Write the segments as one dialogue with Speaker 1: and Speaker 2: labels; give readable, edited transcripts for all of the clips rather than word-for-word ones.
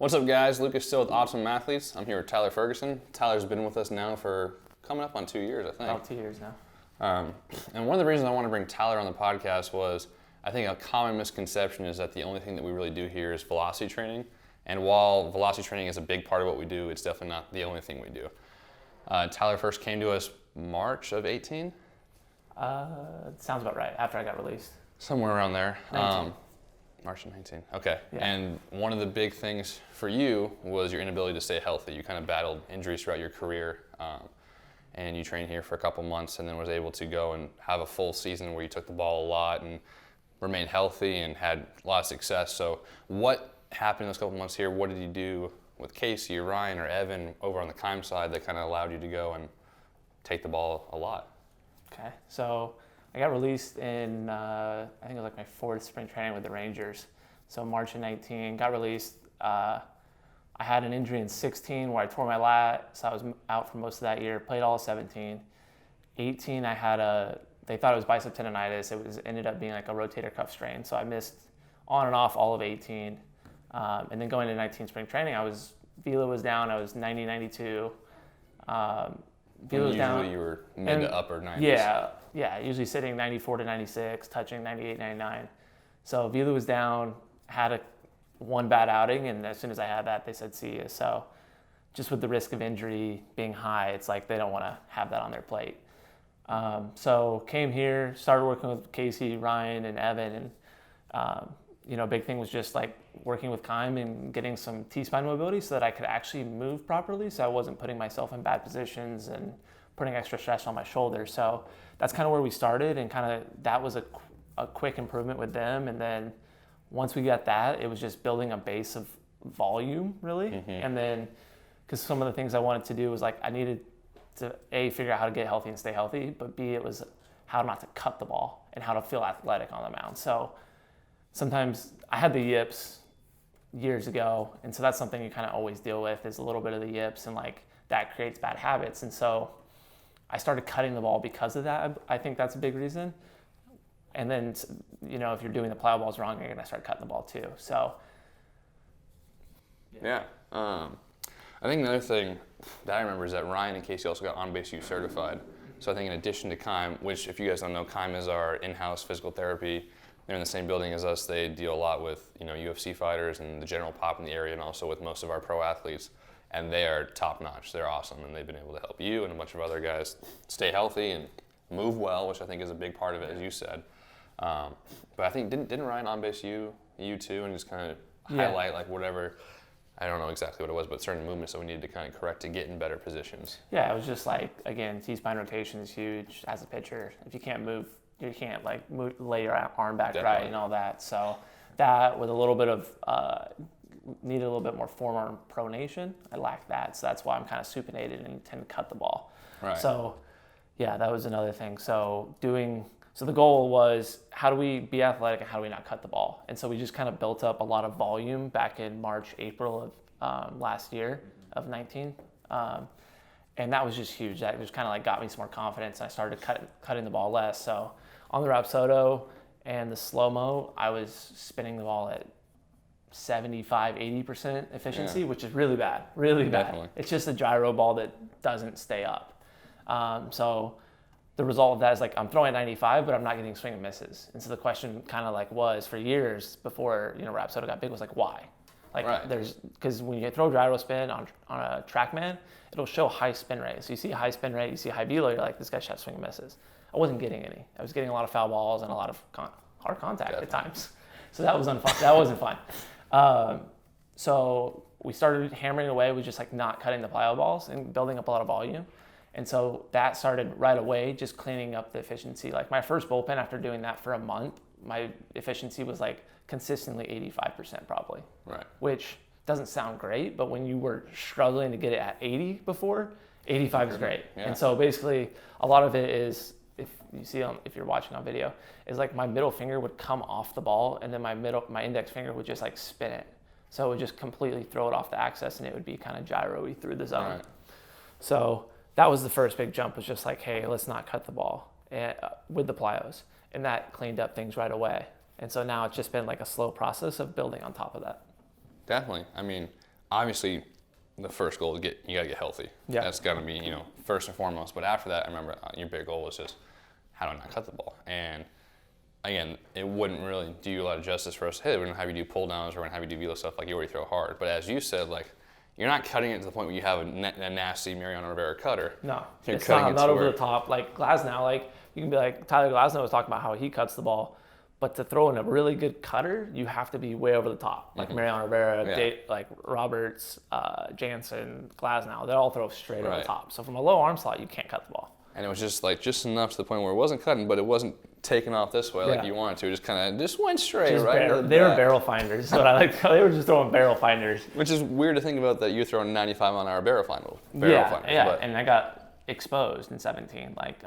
Speaker 1: What's up, guys? Lucas still with Optimum Athletes. I'm here with Tyler Ferguson. Tyler's been with us now for coming up on 2 years, I think.
Speaker 2: About 2 years now.
Speaker 1: And one of the reasons I want to bring Tyler on the podcast was I think a common misconception is that the only thing that we really do here is velocity training. And while velocity training is a big part of what we do, it's definitely not the only thing we do. Tyler first came to us March of 18?
Speaker 2: Sounds about right, after I got released.
Speaker 1: Somewhere around there.
Speaker 2: 19.
Speaker 1: March of 19. Okay.
Speaker 2: Yeah.
Speaker 1: And one of the big things for you was your inability to stay healthy. You kind of battled injuries throughout your career, and you trained here for a couple months and then was able to go and have a full season where you took the ball a lot and remained healthy and had a lot of success. So what happened in those couple months here? What did you do with Casey or Ryan or Evan over on the Kime side that kind of allowed you to go and take the ball a lot?
Speaker 2: Okay, so I got released in, I think it was like my fourth spring training with the Rangers. So March of 19, got released. I had an injury in 16 where I tore my lat, so I was out for most of that year, played all of 17. 18, they thought it was bicep tendonitis. It ended up being like a rotator cuff strain. So I missed on and off all of 18. And then going into 19 spring training, Vela was down, I was 90, 92. Vela was down.
Speaker 1: Usually you were mid to upper 90s.
Speaker 2: Yeah, usually sitting 94 to 96, touching 98, 99. So Vela was down, had one bad outing, and as soon as I had that, they said, see you. So just with the risk of injury being high, it's like they don't want to have that on their plate. So came here, started working with Casey, Ryan, and Evan, and big thing was just like working with Kime and getting some T-spine mobility so that I could actually move properly, so I wasn't putting myself in bad positions and putting extra stress on my shoulders. So that's kind of where we started, and kind of that was a quick improvement with them. And then once we got that, it was just building a base of volume, really. Mm-hmm. And then, because some of the things I wanted to do was like I needed to A, figure out how to get healthy and stay healthy, but B, it was how not to cut the ball and how to feel athletic on the mound. So sometimes I had the yips years ago, and so that's something you kind of always deal with is a little bit of the yips, and like that creates bad habits. And so I started cutting the ball because of that. I think that's a big reason. And then, if you're doing the plyo balls wrong, you're going to start cutting the ball too. So,
Speaker 1: yeah. I think another thing that I remember is that Ryan and Casey also got On-Base U certified. So I think in addition to Kime, which if you guys don't know, Kime is our in-house physical therapy. They're in the same building as us. They deal a lot with UFC fighters and the general pop in the area, and also with most of our pro athletes. And they are top notch. They're awesome, and they've been able to help you and a bunch of other guys stay healthy and move well, which I think is a big part of it, as you said. But I think didn't Ryan on-base you too, and just kind of highlight like whatever, I don't know exactly what it was, but certain movements that we needed to kind of correct to get in better positions.
Speaker 2: Yeah, it was just like, again, T-spine rotation is huge as a pitcher. If you can't move, you can't lay your arm back
Speaker 1: Definitely.
Speaker 2: right and all that. So that with a little bit of needed a little bit more forearm pronation. I lacked that, so that's why I'm kind of supinated and tend to cut the ball.
Speaker 1: Right.
Speaker 2: So yeah, that was another thing. So the goal was, how do we be athletic and how do we not cut the ball? And so we just kind of built up a lot of volume back in March, April of last year of 19. And that was just huge. That just kind of like got me some more confidence, and I started cutting the ball less. So on the Rapsodo and the slow-mo, I was spinning the ball at 75-80% efficiency, which is really bad, really bad.
Speaker 1: Definitely.
Speaker 2: It's just a gyro ball that doesn't stay up. So the result of that is like I'm throwing at 95, but I'm not getting swing and misses. And so the question kind of like was for years before Rapsodo got big was like, why? Like because when you throw gyro spin on a TrackMan, it'll show high spin rate. So you see high spin rate, you see high velo, you're like, this guy should have swing and misses. I wasn't getting any. I was getting a lot of foul balls and a lot of hard contact at times. So that was unfun. That wasn't fun. So we started hammering away with just like not cutting the plyo balls and building up a lot of volume. And so that started right away, just cleaning up the efficiency. Like my first bullpen, after doing that for a month, my efficiency was like consistently 85% probably. Right. Which doesn't sound great, but when you were struggling to get it at 80 before, 85 is great. Yeah. And so basically a lot of it is, if you're watching on video, is like my middle finger would come off the ball, and then my index finger would just like spin it. So it would just completely throw it off the axis, and it would be kind of gyro-y through the zone. Right. So that was the first big jump, was just like, hey, let's not cut the ball with the plyos. And that cleaned up things right away. And so now it's just been like a slow process of building on top of that.
Speaker 1: Definitely. I mean, obviously the first goal is you gotta get healthy.
Speaker 2: Yeah.
Speaker 1: That's gotta be, first and foremost. But after that, I remember your big goal was just how do I not cut the ball? And again, it wouldn't really do you a lot of justice for us. Hey, we're gonna have you do pull downs, we're gonna have you do velo stuff like you already throw hard. But as you said, like you're not cutting it to the point where you have a nasty Mariano Rivera cutter.
Speaker 2: No,
Speaker 1: You're
Speaker 2: it's
Speaker 1: cutting
Speaker 2: not
Speaker 1: it to
Speaker 2: over
Speaker 1: where-
Speaker 2: the top. Like Glasnow, like you can be like Tyler Glasnow was talking about how he cuts the ball, but to throw in a really good cutter, you have to be way over the top. Like Mariano Rivera,
Speaker 1: Yeah.
Speaker 2: like Roberts, Jansen, Glasnow, they all throw straight over
Speaker 1: Right.
Speaker 2: the top. So from a low arm slot, you can't cut the ball.
Speaker 1: And it was just enough to the point where it wasn't cutting, but it wasn't taking off this way like
Speaker 2: Yeah.
Speaker 1: you wanted to. It just kind of went straight,
Speaker 2: Just
Speaker 1: right?
Speaker 2: they were barrel finders. What I like, they were just throwing barrel finders.
Speaker 1: Which is weird to think about that you're throwing 95-mile-an-hour barrel finders.
Speaker 2: Yeah,
Speaker 1: But
Speaker 2: and I got exposed in 17. Like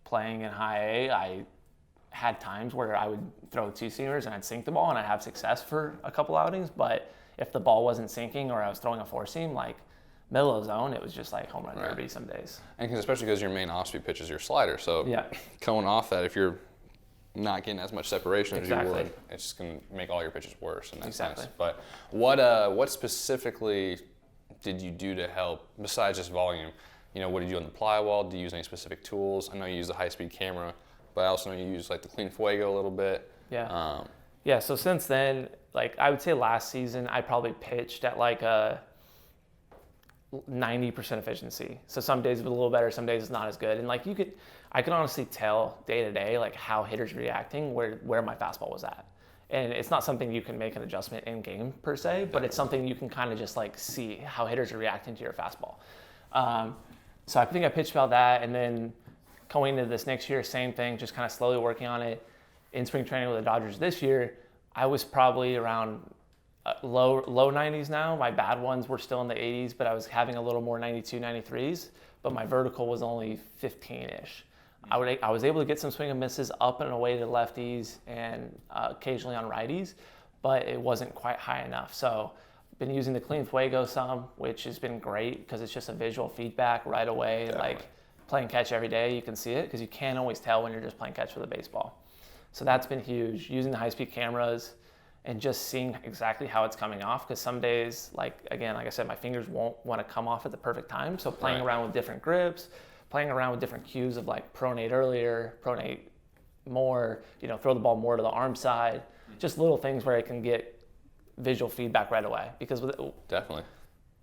Speaker 2: playing in high A, I had times where I would throw two seamers and I'd sink the ball and I'd have success for a couple outings. But if the ball wasn't sinking or I was throwing a four seam, like middle of the zone, it was just like home run derby some days.
Speaker 1: And especially because your main off-speed pitch is your slider, so
Speaker 2: Yeah.
Speaker 1: coming off that, if you're not getting as much separation as you
Speaker 2: Exactly.
Speaker 1: would, it's just going to make all your pitches worse in that
Speaker 2: Exactly.
Speaker 1: sense. But what specifically did you do to help, besides just volume? What did you do on the ply wall? Did you use any specific tools? I know you use the high-speed camera, but I also know you use like the clean fuego a little bit.
Speaker 2: Yeah. Yeah, so since then, like I would say last season, I probably pitched at like a 90% efficiency. So some days it was a little better, some days it's not as good. And like I could honestly tell day to day, like how hitters reacting, where my fastball was at. And it's not something you can make an adjustment in game per se, but it's something you can kind of just like see how hitters are reacting to your fastball. So I think I pitched about that, and then going into this next year, same thing, just kind of slowly working on it. In spring training with the Dodgers this year, I was probably around low 90s now. My bad ones were still in the 80s, but I was having a little more 92, 93s, but my vertical was only 15-ish. I was able to get some swing and misses up and away to lefties and occasionally on righties, but it wasn't quite high enough. So been using the clean fuego some, which has been great because it's just a visual feedback right away.
Speaker 1: Definitely.
Speaker 2: Like playing catch every day, you can see it because you can't always tell when you're just playing catch with a baseball. So that's been huge. Using the high-speed cameras and just seeing exactly how it's coming off, because some days, like I said, my fingers won't want to come off at the perfect time. So playing around with different grips, playing around with different cues of like pronate earlier, pronate more, throw the ball more to the arm side, just little things where I can get visual feedback right away. Because
Speaker 1: Definitely.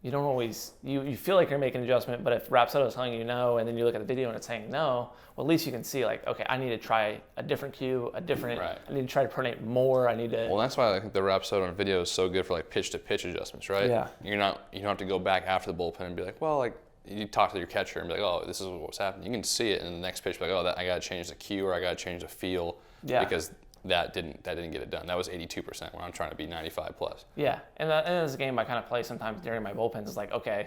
Speaker 2: you don't always, you feel like you're making an adjustment, but if Rapsodo is telling you no, and then you look at the video and it's saying no, well, at least you can see like, okay, I need to try a different cue, I need to try to pronate more,
Speaker 1: Well, that's why I think the Rapsodo on video is so good for like pitch-to-pitch adjustments, right?
Speaker 2: Yeah.
Speaker 1: You don't have to go back after the bullpen and be like, well, like you talk to your catcher and be like, oh, this is what's happening. You can see it in the next pitch, be like, oh, I got to change the cue or I got to change the feel because that didn't get it done. That was 82% when I'm trying to be 95 plus.
Speaker 2: Yeah, and as a game I kind of play sometimes during my bullpens. It's like, okay,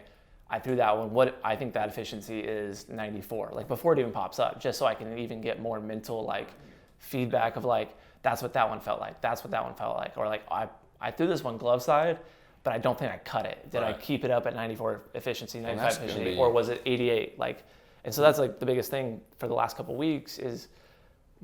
Speaker 2: I threw that one. What I think that efficiency is 94, like before it even pops up, just so I can even get more mental like feedback of like, that's what that one felt like. That's what that one felt like. Or like, I threw this one glove side, but I don't think I cut it. Did I keep it up at 94 efficiency, 95 efficiency, or was it 88? Like, and so that's like the biggest thing for the last couple of weeks is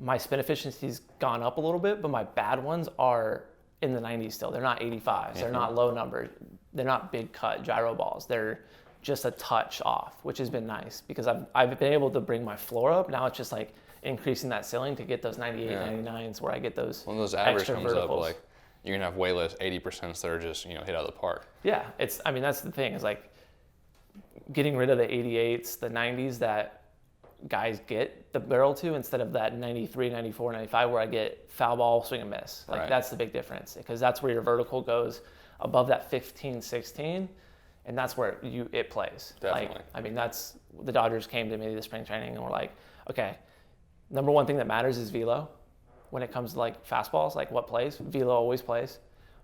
Speaker 2: my spin efficiency's gone up a little bit, but my bad ones are in the 90s still. They're not 85s. They're not low numbers. They're not big cut gyro balls. They're just a touch off, which has been nice because I've been able to bring my floor up. Now it's just like increasing that ceiling to get those 98, 99s where I get those
Speaker 1: When those average
Speaker 2: extra
Speaker 1: comes
Speaker 2: verticals.
Speaker 1: up, like you're gonna have way less 80% that are just hit out of the park.
Speaker 2: Yeah, that's the thing is like getting rid of the 88s, the 90s that guys get the barrel to instead of that 93, 94, 95 where I get foul ball, swing and miss. Like that's the big difference because that's where your vertical goes above that 15, 16, and that's where it plays.
Speaker 1: Definitely.
Speaker 2: Like, that's the Dodgers came to me this spring training and were like, okay, number one thing that matters is velo. When it comes to like fastballs, like what plays, velo always plays.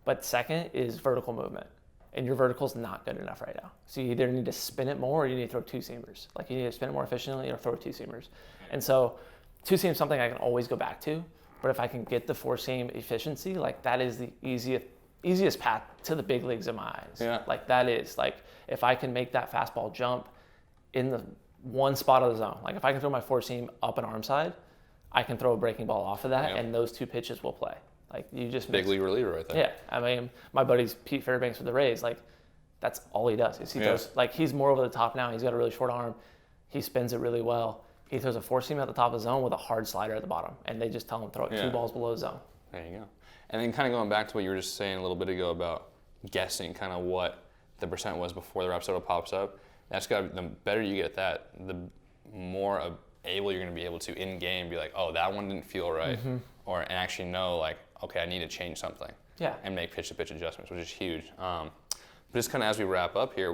Speaker 2: But second is vertical movement. And your vertical's not good enough right now. So you either need to spin it more or you need to throw two seamers. Like you need to spin it more efficiently or throw two seamers. And so two seam is something I can always go back to. But if I can get the four seam efficiency, like that is the easiest path to the big leagues in my eyes.
Speaker 1: Yeah.
Speaker 2: Like that is like if I can make that fastball jump in the one spot of the zone. Like if I can throw my four seam up an arm side, I can throw a breaking ball off of that and those two pitches will play. Like you just
Speaker 1: big league reliever right there.
Speaker 2: Yeah, I mean, my buddy's Pete Fairbanks with the Rays. Like, that's all he does. Is he throws, like, he's more over the top now. He's got a really short arm. He spins it really well. He throws a four-seam at the top of the zone with a hard slider at the bottom, and they just tell him throw it 2 balls below the zone.
Speaker 1: There you go. And then kind of going back to what you were just saying a little bit ago about guessing kind of what the percent was before the Rapsodo pops up. That's got the better you get at that, the more able you're going to be able to in game be like, oh, that one didn't feel right, and actually know like, okay, I need to change something.
Speaker 2: Yeah.
Speaker 1: And make pitch-to-pitch adjustments, which is huge. But just kind of as we wrap up here,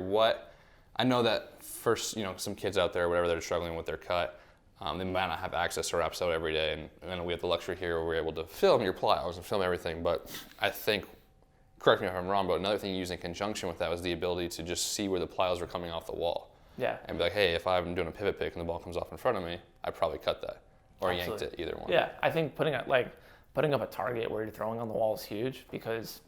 Speaker 1: I know that first, some kids out there, whatever they're struggling with their cut, they might not have access to Rapsodo every day, and then we have the luxury here where we're able to film your plyos and film everything. But I think, correct me if I'm wrong, but another thing you used in conjunction with that was the ability to just see where the plyos were coming off the wall.
Speaker 2: Yeah.
Speaker 1: And be like, hey, if I'm doing a pivot pick and the ball comes off in front of me, I probably cut that or
Speaker 2: Absolutely.
Speaker 1: yanked it, either one.
Speaker 2: Yeah, I think putting up a target where you're throwing on the wall is huge, because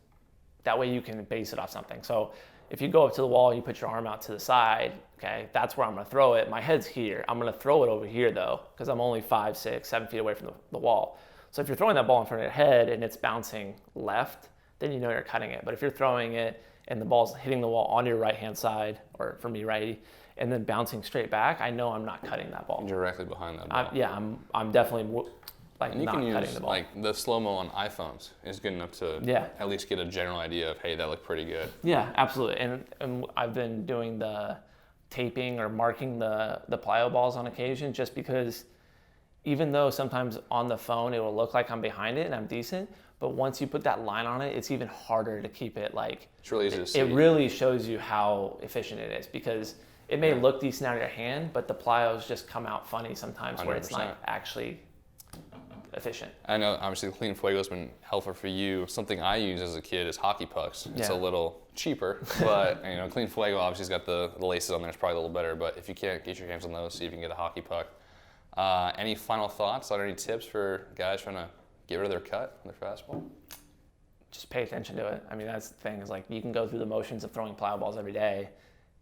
Speaker 2: that way you can base it off something. So if you go up to the wall and you put your arm out to the side, okay, that's where I'm going to throw it. My head's here. I'm going to throw it over here, though, because I'm only 5, 6, 7 feet away from the wall. So if you're throwing that ball in front of your head and it's bouncing left, then you know you're cutting it. But if you're throwing it and the ball's hitting the wall on your right-hand side, or for me, righty, and then bouncing straight back, I know I'm not cutting that ball.
Speaker 1: Directly behind that ball.
Speaker 2: I'm definitely
Speaker 1: and you
Speaker 2: not
Speaker 1: can
Speaker 2: cutting
Speaker 1: use,
Speaker 2: the ball.
Speaker 1: like, the slow-mo on iPhones is good enough to at least get a general idea of, hey, that looked pretty good.
Speaker 2: Yeah, absolutely. And I've been doing the taping or marking the plyo balls on occasion, just because even though sometimes on the phone it will look like I'm behind it and I'm decent, but once you put that line on it, it's even harder to keep it like...
Speaker 1: It's really easy to see.
Speaker 2: It really shows you how efficient it is, because it may look decent out of your hand, but the plyos just come out funny sometimes 100%. Where it's not actually efficient.
Speaker 1: I know, obviously, the Clean Fuego has been helpful for you. Something I use as a kid is hockey pucks. It's a little cheaper, but Clean Fuego obviously has got the laces on there. It's probably a little better, but if you can't get your hands on those, see if you can get a hockey puck. Any final thoughts or any tips for guys trying to get rid of their cut on their fastball?
Speaker 2: Just pay attention to it. I mean, that's the thing, is like, you can go through the motions of throwing plyo balls every day,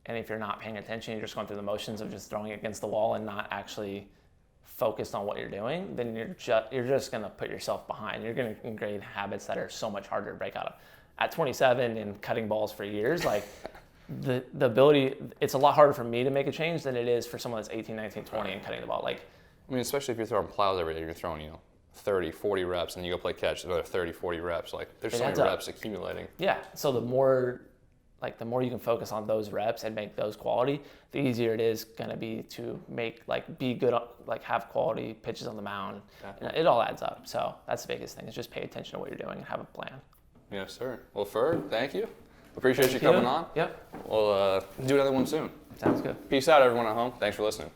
Speaker 2: and if you're not paying attention, you're just going through the motions of just throwing it against the wall and not actually focused on what you're doing, then you're just going to put yourself behind. You're going to ingrain habits that are so much harder to break out of. At 27 and cutting balls for years, like the ability, it's a lot harder for me to make a change than it is for someone that's 18, 19, 20 and cutting the ball. Like,
Speaker 1: I mean, especially if you're throwing plyos every day, you're throwing, 30, 40 reps, and you go play catch, another 30, 40 reps. Like, there's so many reps accumulating.
Speaker 2: Yeah, so the more you can focus on those reps and make those quality, the easier it is going to be to make, be good, have quality pitches on the mound. It all adds up. So that's the biggest thing, is just pay attention to what you're doing and have a plan.
Speaker 1: Yes, sir. Well, Ferg, thank you. Appreciate you coming on.
Speaker 2: Yep.
Speaker 1: We'll do another one soon.
Speaker 2: Sounds good.
Speaker 1: Peace out, everyone at home. Thanks for listening.